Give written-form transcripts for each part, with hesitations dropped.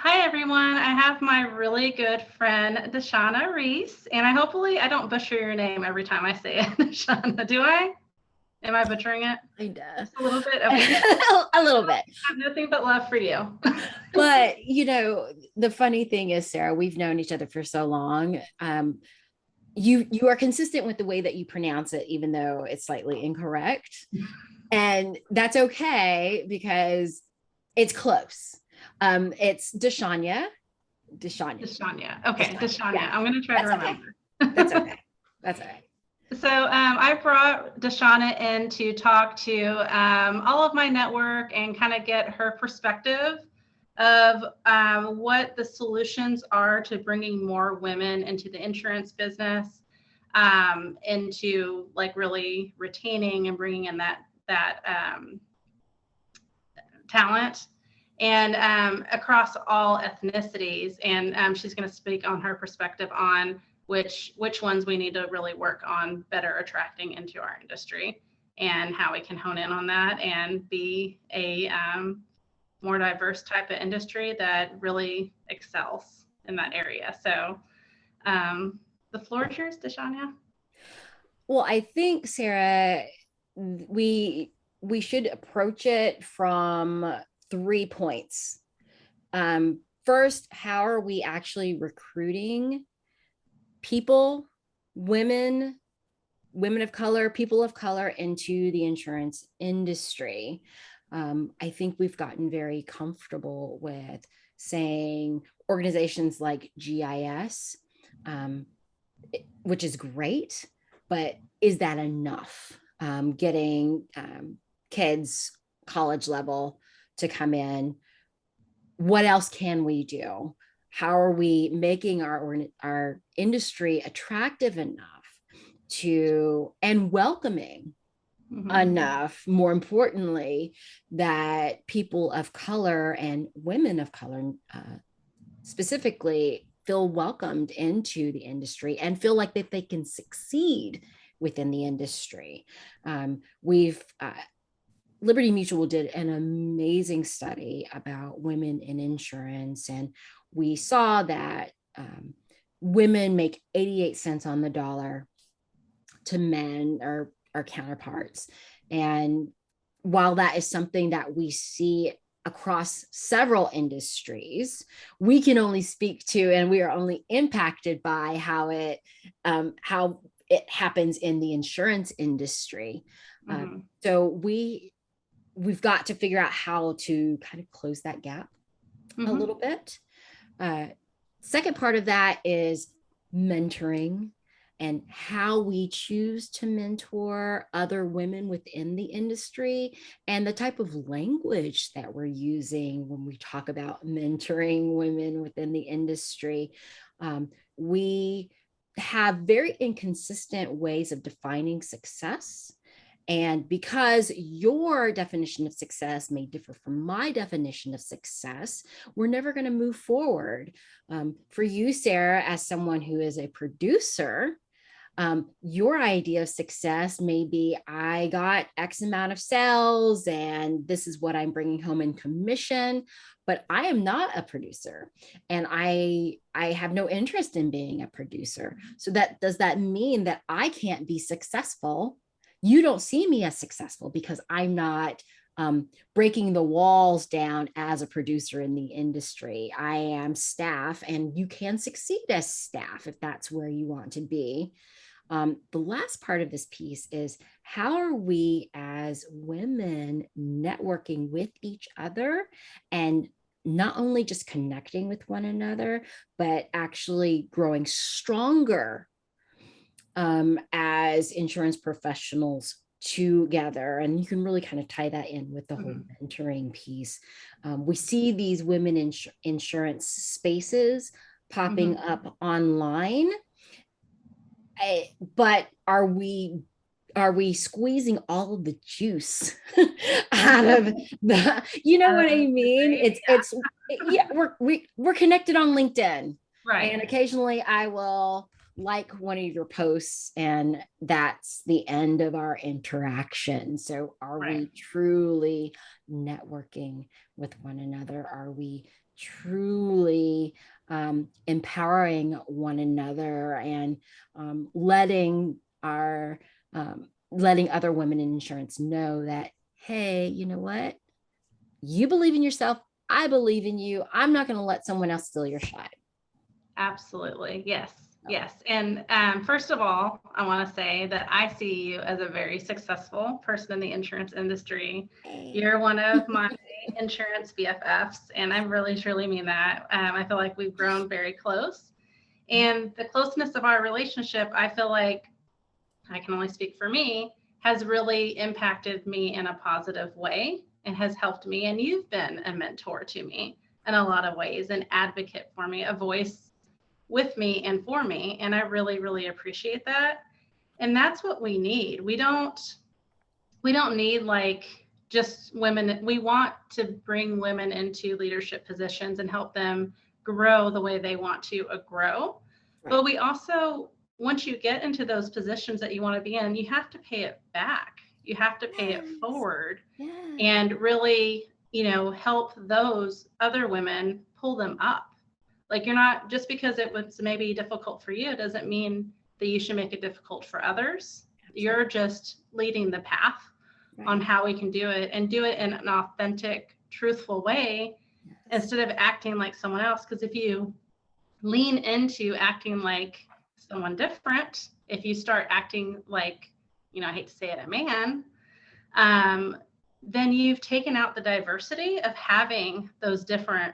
Hi, everyone. I have my really good friend, Dshanya Reese, and I don't butcher your name every time I say it, Dshanya. Do I? Am I butchering it? Kind of. Just a little bit? Okay. A little bit. I have nothing but love for you. But, the funny thing is, Sarah, we've known each other for so long. You are consistent with the way that you pronounce it, even though it's slightly incorrect. And that's okay because it's close. It's Dshanya. Dshanya. Okay, Dshanya. Yeah. I'm going to try to remember. Okay. That's okay. That's all right. So I brought Dshanya in to talk to all of my network and kind of get her perspective of what the solutions are to bringing more women into the insurance business, into like really retaining and bringing in that talent, and across all ethnicities. And she's going to speak on her perspective on which ones we need to really work on better attracting into our industry, and how we can hone in on that and be a more diverse type of industry that really excels in that area. So the floor is yours, Dshanya. Well, I think, Sarah, we should approach it from 3 points. First, how are we actually recruiting people, women of color, people of color into the insurance industry? I think we've gotten very comfortable with saying organizations like GIS, which is great, but is that enough? Getting kids college level to come in. What else can we do? How are we making our industry attractive enough and welcoming enough, more importantly, that people of color and women of color specifically feel welcomed into the industry and feel like that they can succeed within the industry. Liberty Mutual did an amazing study about women in insurance, and we saw that women make 88 cents on the dollar to men or our counterparts. And while that is something that we see across several industries, we can only speak to, and we are only impacted by how it happens in the insurance industry. So we've got to figure out how to kind of close that gap a little bit. Second part of that is mentoring and how we choose to mentor other women within the industry, and the type of language that we're using when we talk about mentoring women within the industry. We have very inconsistent ways of defining success. And because your definition of success may differ from my definition of success, we're never going to move forward. For you, Sarah, as someone who is a producer, your idea of success may be, I got X amount of sales and this is what I'm bringing home in commission, but I am not a producer, and I have no interest in being a producer. So does that mean that I can't be successful? You don't see me as successful because I'm not breaking the walls down as a producer in the industry. I am staff, and you can succeed as staff if that's where you want to be. The last part of this piece is, how are we as women networking with each other, and not only just connecting with one another, but actually growing stronger as insurance professionals together. And you can really kind of tie that in with the whole mentoring piece. We see these women in insurance spaces popping up online, but are we squeezing all of the juice out of the, what I mean? We're connected on LinkedIn. Right. And occasionally I will like one of your posts and that's the end of our interaction. So are we truly networking with one another? Are we truly empowering one another and letting other women in insurance know that, hey, you know what? You believe in yourself. I believe in you. I'm not going to let someone else steal your shine. Absolutely. Yes. Yes. And first of all, I want to say that I see you as a very successful person in the insurance industry. You're one of my insurance BFFs, and I really, truly mean that. I feel like we've grown very close. And the closeness of our relationship, I feel like, I can only speak for me, has really impacted me in a positive way and has helped me. And you've been a mentor to me in a lot of ways, an advocate for me, a voice with me and for me. And I really, really appreciate that. And that's what we need. We don't need like just women. We want to bring women into leadership positions and help them grow the way they want to grow. Right. But we also, once you get into those positions that you want to be in, you have to pay it back. You have to pay it forward and really, help those other women pull them up. Like, you're not, just because it was maybe difficult for you, doesn't mean that you should make it difficult for others. Absolutely. You're just leading the path on how we can do it, and do it in an authentic, truthful way instead of acting like someone else. Because if you lean into acting like someone different, if you start acting like, I hate to say it, a man, then you've taken out the diversity of having those different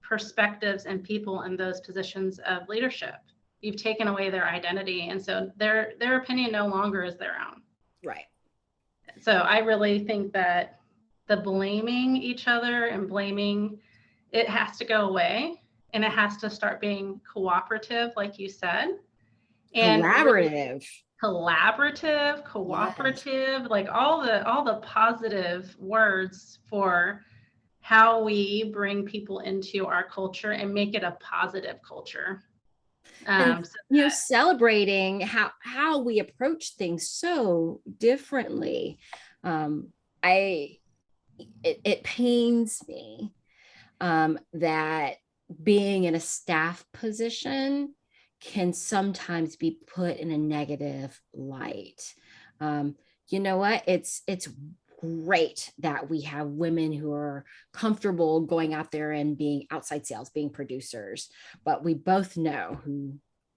perspectives and people in those positions of leadership. You've taken away their identity, and so their opinion no longer is their own. Right. So I really think that the blaming each other and blaming, it has to go away, and it has to start being cooperative, like you said, and cooperative, like all the positive words for how we bring people into our culture and make it a positive culture. Celebrating how we approach things so differently. It pains me that being in a staff position can sometimes be put in a negative light. You know what? It's great that we have women who are comfortable going out there and being outside sales, being producers, but we both know who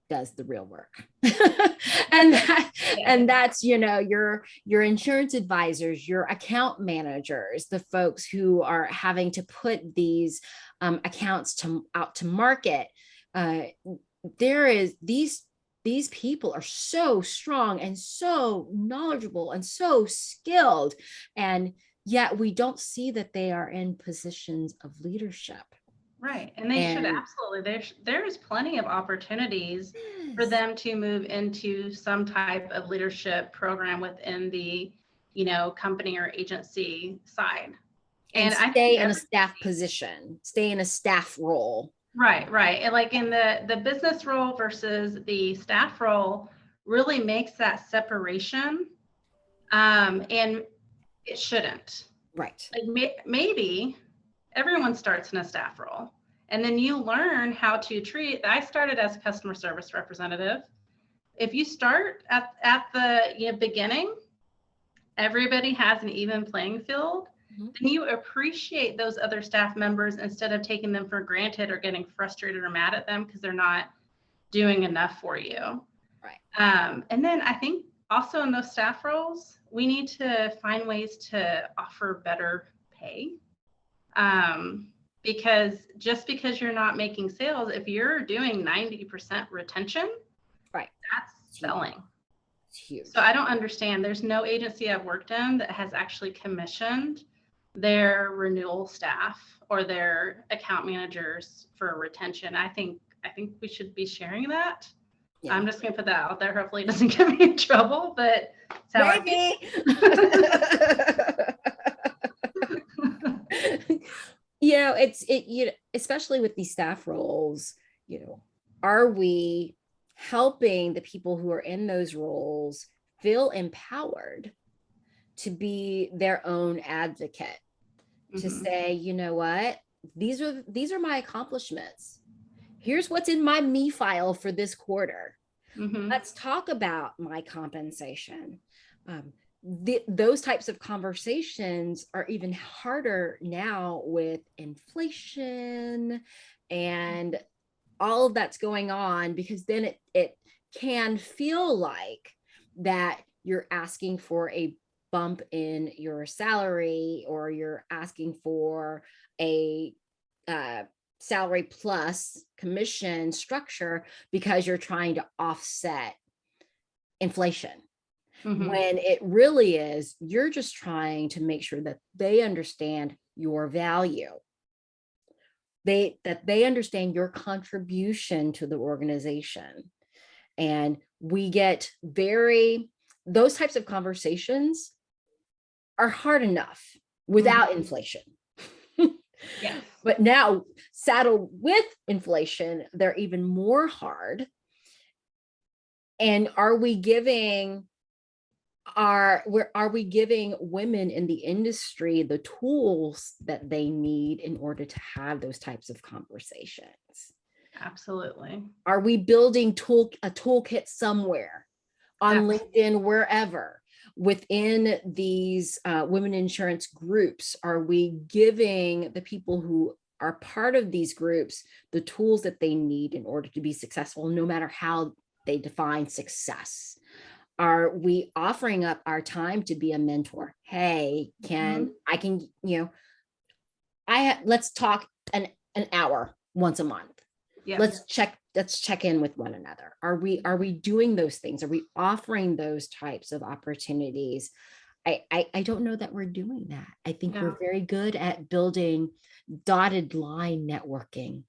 does the real work. and that's, your insurance advisors, your account managers, the folks who are having to put these accounts out to market. These people are so strong and so knowledgeable and so skilled, and yet we don't see that they are in positions of leadership. Right. And they should absolutely. There's plenty of opportunities for them to move into some type of leadership program within the, company or agency side. And stay in a staff position, stay in a staff role. Right. And like in the business role versus the staff role really makes that separation. And it shouldn't. Right. Like maybe everyone starts in a staff role, and then you learn how to treat. I started as a customer service representative. If you start at the beginning, everybody has an even playing field. Then you appreciate those other staff members instead of taking them for granted or getting frustrated or mad at them because they're not doing enough for you. Right. And then I think also in those staff roles, we need to find ways to offer better pay. Because just because you're not making sales, if you're doing 90% retention, right, that's selling. It's huge. So I don't understand. There's no agency I've worked in that has actually commissioned their renewal staff or their account managers for retention. I think we should be sharing that. Yeah. I'm just going to put that out there. Hopefully it doesn't get me in trouble, but it's how maybe. Especially with these staff roles, are we helping the people who are in those roles feel empowered to be their own advocate, to say, you know what, these are my accomplishments. Here's what's in my me file for this quarter. Let's talk about my compensation. Those types of conversations are even harder now with inflation and all of that's going on, because then it can feel like that you're asking for a bump in your salary, or you're asking for a salary plus commission structure because you're trying to offset inflation. When it really is, you're just trying to make sure that they understand your value, that they understand your contribution to the organization. And we get those types of conversations are hard enough without inflation. Yes. But now, saddled with inflation, they're even more hard. And are we giving women in the industry the tools that they need in order to have those types of conversations? Absolutely. Are we building a toolkit somewhere on LinkedIn, wherever, within these women insurance groups? Are we giving the people who are part of these groups the tools that they need in order to be successful, no matter how they define success? Are we offering up our time to be a mentor? Hey, let's talk an hour once a month. Yeah. Let's check in with one another. Are we doing those things? Are we offering those types of opportunities? I don't know that we're doing that. I think we're very good at building dotted line networking.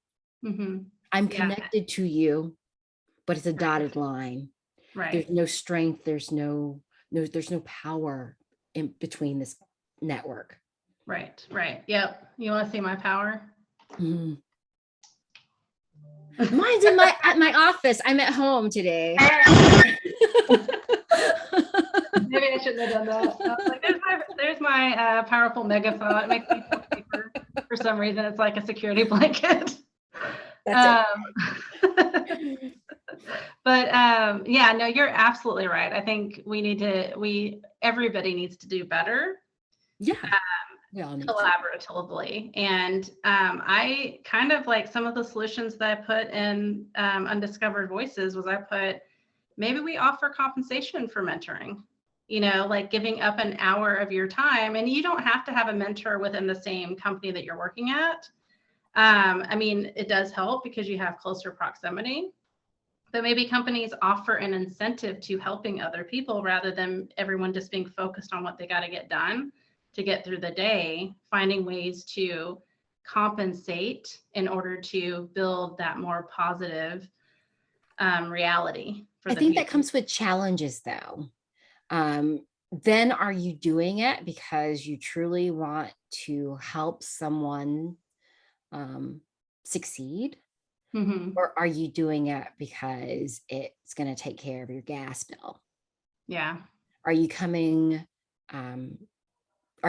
I'm connected to you, but it's a dotted line. Right. There's no strength. There's no power in between this network. Right. Yep. You want to see my power? Mine's at my office. I'm at home today. Maybe I shouldn't have done that. I was like, there's my powerful megaphone. It makes me feel safer for some reason. It's like a security blanket. That's it. But yeah, no, you're absolutely right. I think everybody needs to do better. Yeah. We all need collaboratively. And I kind of like some of the solutions that I put in Undiscovered Voices was maybe we offer compensation for mentoring, like giving up an hour of your time. And you don't have to have a mentor within the same company that you're working at. I mean, it does help because you have closer proximity, but maybe companies offer an incentive to helping other people rather than everyone just being focused on what they got to get done to get through the day, finding ways to compensate in order to build that more positive reality. I think that comes with challenges, though. Then are you doing it because you truly want to help someone succeed? Or are you doing it because it's going to take care of your gas bill? Yeah. Are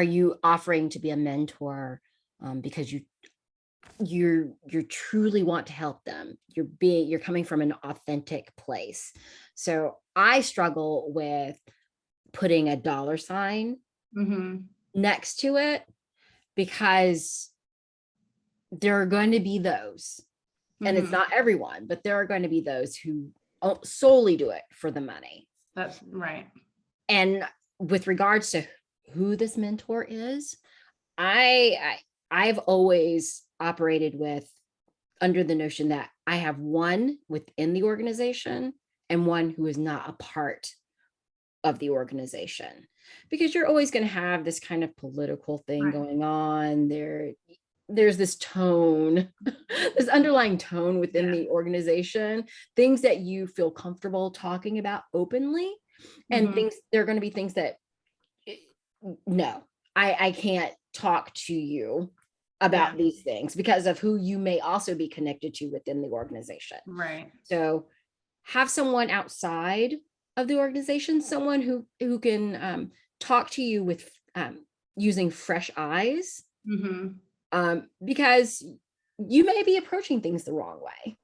you offering to be a mentor because you truly want to help them? You're coming from an authentic place. So I struggle with putting a dollar sign next to it, because there are going to be those, and it's not everyone, but there are going to be those who solely do it for the money. That's right. And with regards to who this mentor is, I've always operated under the notion that I have one within the organization and one who is not a part of the organization, because you're always going to have this kind of political thing going on there. There's this tone, this underlying tone within the organization, things that you feel comfortable talking about openly, and there are going to be things that, no, I can't talk to you about these things because of who you may also be connected to within the organization. Right. So have someone outside of the organization, someone who can talk to you with using fresh eyes, because you may be approaching things the wrong way.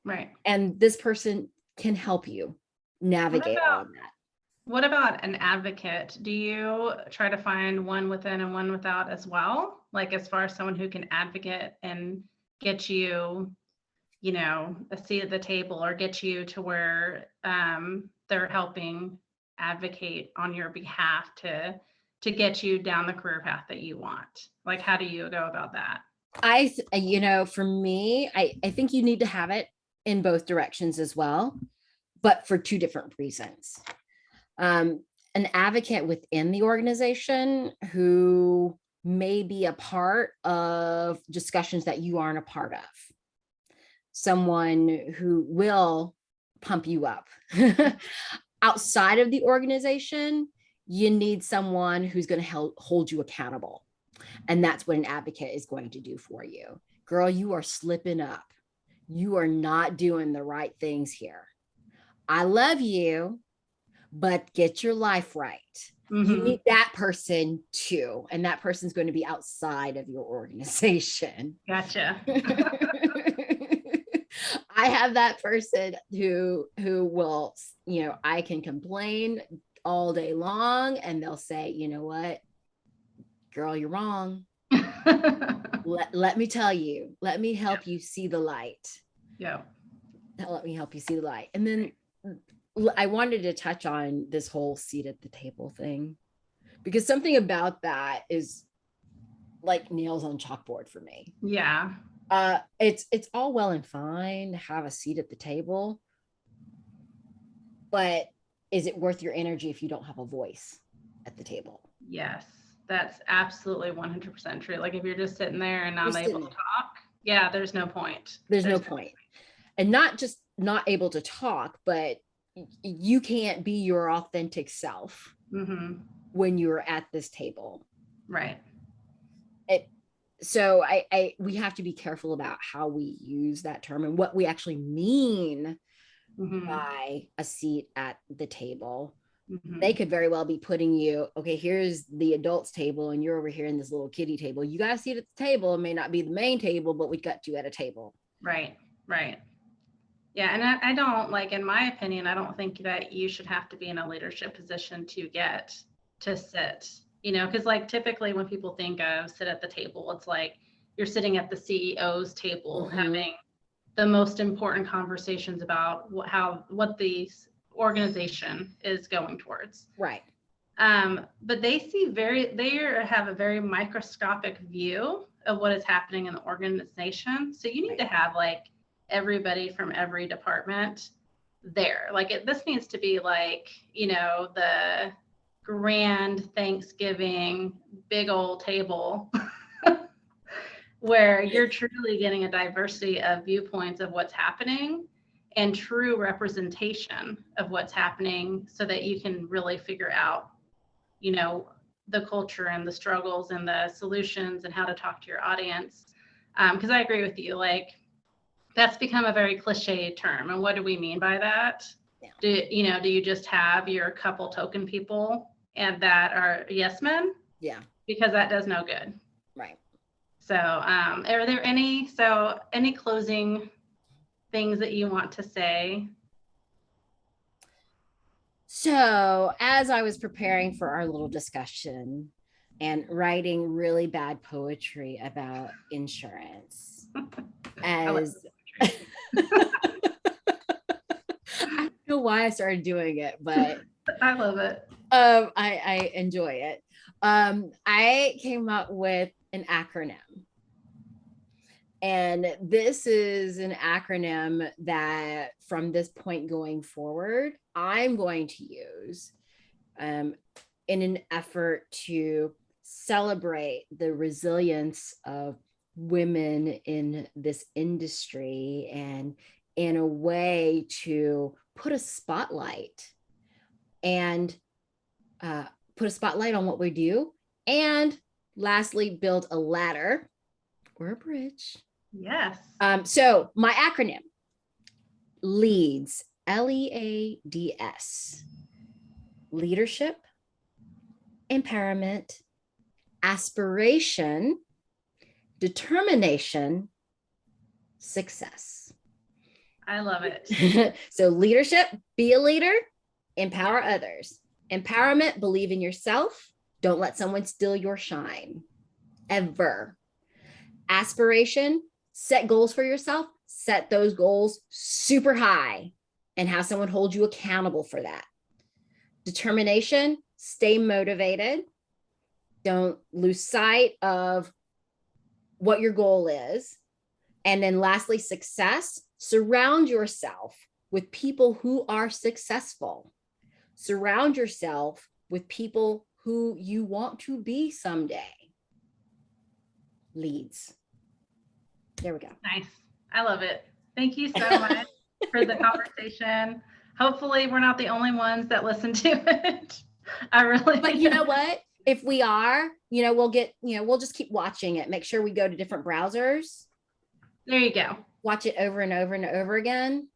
Right. And this person can help you navigate all of that. What about an advocate? Do you try to find one within and one without as well? Like as far as someone who can advocate and get you, you know, a seat at the table, or get you to where they're helping advocate on your behalf to get you down the career path that you want? Like, how do you go about that? For me, I think you need to have it in both directions as well, but for two different reasons. An advocate within the organization who may be a part of discussions that you aren't a part of. Someone who will pump you up. Outside of the organization, you need someone who's going to hold you accountable. And that's what an advocate is going to do for you. Girl, you are slipping up. You are not doing the right things here. I love you, but get your life right. You need that person too. And that person's going to be outside of your organization. Gotcha. I have that person who will, I can complain all day long and they'll say, you know what, girl, you're wrong. Let me tell you, let me help you see the light. Yeah. Let me help you see the light. And then I wanted to touch on this whole seat at the table thing, because something about that is like nails on chalkboard for me. Yeah. It's all well and fine to have a seat at the table, but is it worth your energy if you don't have a voice at the table? Yes, that's absolutely 100% true. Like if you're just sitting there and not able to talk, yeah, there's no point. There's no point. And not just not able to talk, but you can't be your authentic self when you're at this table. Right. So we have to be careful about how we use that term and what we actually mean by a seat at the table. They could very well be putting you, okay, here's the adults table and you're over here in this little kiddie table. You got a seat at the table. It may not be the main table, but we got you at a table. Right. Yeah. And I don't, like, in my opinion, I don't think that you should have to be in a leadership position to get to sit, because like typically when people think of sit at the table, it's like you're sitting at the CEO's table having the most important conversations about what the organization is going towards. Right. But they have a very microscopic view of what is happening in the organization. So you need to have like everybody from every department there. Like this needs to be like, the grand Thanksgiving big old table where you're truly getting a diversity of viewpoints of what's happening and true representation of what's happening, so that you can really figure out, the culture and the struggles and the solutions and how to talk to your audience. Because I agree with you, like that's become a very cliche term. And what do we mean by that? Yeah. Do you just have your couple token people and that are yes men? Yeah. Because that does no good. Right. So are there any closing things that you want to say? So as I was preparing for our little discussion and writing really bad poetry about insurance, I don't know why I started doing it, but I love it. I enjoy it. I came up with an acronym. And this is an acronym that from this point going forward, I'm going to use in an effort to celebrate the resilience of women in this industry, and in a way to put a spotlight on what we do. And lastly, build a ladder or a bridge. Yes. So my acronym: leads, LEADS. Leadership, empowerment, aspiration, determination, success. I love it. So leadership, be a leader, empower others. Empowerment, believe in yourself. Don't let someone steal your shine, ever. Aspiration, set goals for yourself. Set those goals super high and have someone hold you accountable for that. Determination, stay motivated. Don't lose sight of what your goal is. And then lastly, success, surround yourself with people who are successful. Surround yourself with people who you want to be someday. Leads. There we go. Nice. I love it. Thank you so much for the conversation. Hopefully we're not the only ones that listen to it. But you know what? If we are, we'll just keep watching it. Make sure we go to different browsers. There you go. Watch it over and over and over again.